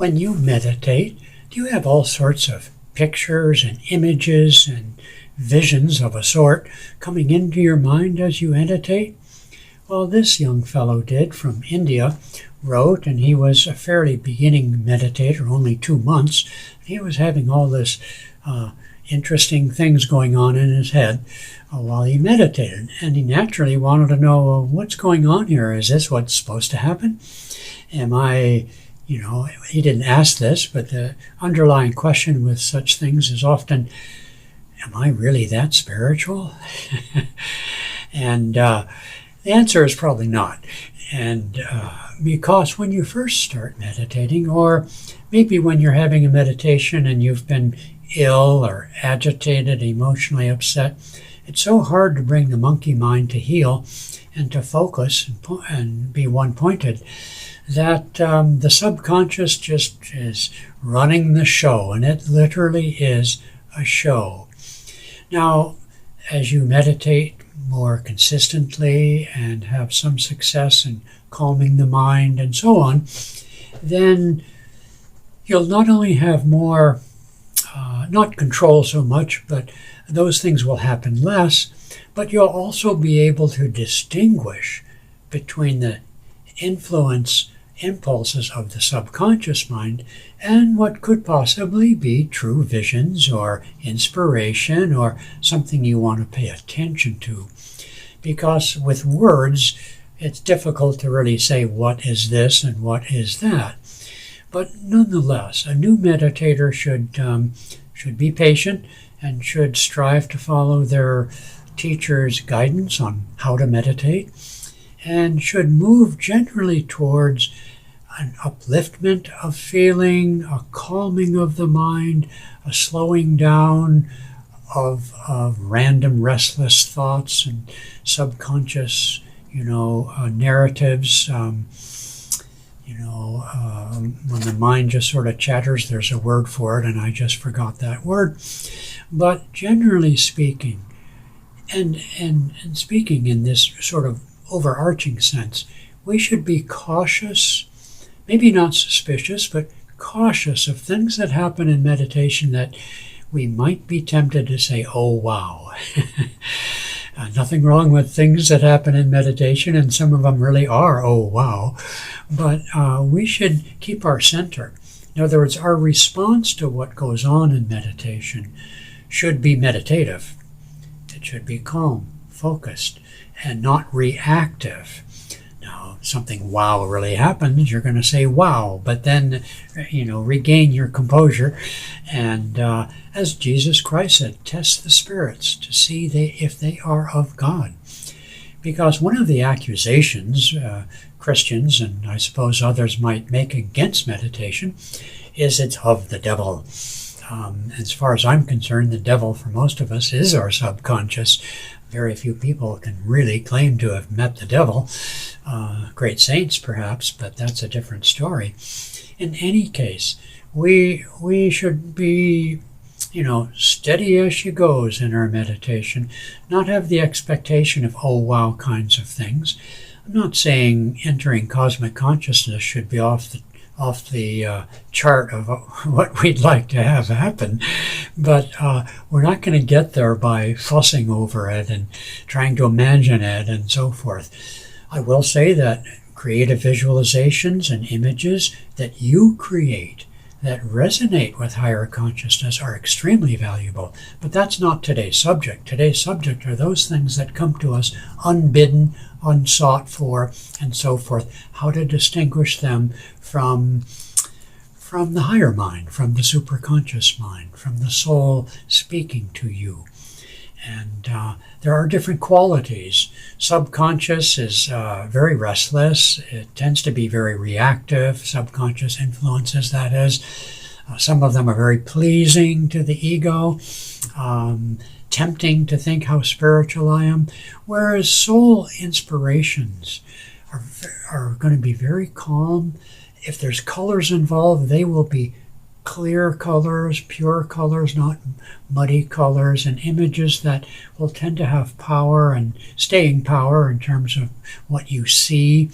When you meditate, do you have all sorts of pictures and images and visions of a sort coming into your mind as you meditate? Well, this young fellow did from India, wrote, and he was a fairly beginning meditator, only 2 months. He was having all this interesting things going on in his head while he meditated. And he naturally wanted to know, well, what's going on here? Is this what's supposed to happen? Am I, he didn't ask this, but the underlying question with such things is often, am I really that spiritual? And the answer is probably not. And because when you first start meditating, or maybe when you're having a meditation and you've been ill or agitated, emotionally upset, it's so hard to bring the monkey mind to heal and to focus and be one-pointed that the subconscious just is running the show, and it literally is a show. Now, as you meditate more consistently and have some success in calming the mind and so on, then you'll not only have more, not control so much, but those things will happen less, but you'll also be able to distinguish between the impulses of the subconscious mind and what could possibly be true visions or inspiration or something you want to pay attention to. Because with words, it's difficult to really say what is this and what is that. But nonetheless, a new meditator should be patient and should strive to follow their teacher's guidance on how to meditate, and should move generally towards an upliftment of feeling, a calming of the mind, a slowing down of random restless thoughts and subconscious, narratives. When the mind just sort of chatters, there's a word for it, and I just forgot that word. But generally speaking, and speaking in this sort of overarching sense, we should be cautious, maybe not suspicious, but cautious of things that happen in meditation that we might be tempted to say, oh, wow. Nothing wrong with things that happen in meditation, and some of them really are, oh, wow. But we should keep our center. In other words, our response to what goes on in meditation should be meditative. It should be calm, focused, and not reactive. Now, something wow really happens, you're going to say wow, but then, regain your composure. And as Jesus Christ said, test the spirits to see if they are of God. Because one of the accusations Christians, and I suppose others might make against meditation, is it's of the devil. As far as I'm concerned, the devil for most of us is our subconscious. Very few people can really claim to have met the devil. Great saints, perhaps, but that's a different story. In any case, we should be, steady as she goes in our meditation, not have the expectation of, oh, wow, kinds of things. I'm not saying entering cosmic consciousness should be off the chart of what we'd like to have happen, but we're not going to get there by fussing over it and trying to imagine it and so forth. I will say that creative visualizations and images that you create that resonate with higher consciousness are extremely valuable, but that's not today's subject. Today's subject are those things that come to us unbidden, unsought for, and so forth. How to distinguish them from the higher mind, from the superconscious mind, from the soul speaking to you. And there are different qualities. Subconscious is very restless. It tends to be very reactive. Subconscious influences, that is. Some of them are very pleasing to the ego, tempting to think how spiritual I am. Whereas soul inspirations are going to be very calm. If there's colors involved, they will be clear colors, pure colors, not muddy colors, and images that will tend to have power and staying power in terms of what you see.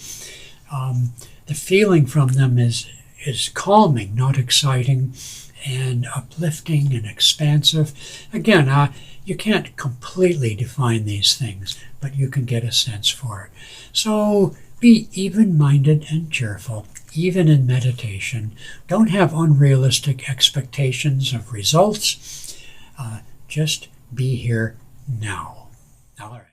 The feeling from them is is calming, not exciting, and uplifting and expansive. Again, you can't completely define these things, but you can get a sense for it. So be even-minded and cheerful, even in meditation. Don't have unrealistic expectations of results. Just be here now. All right.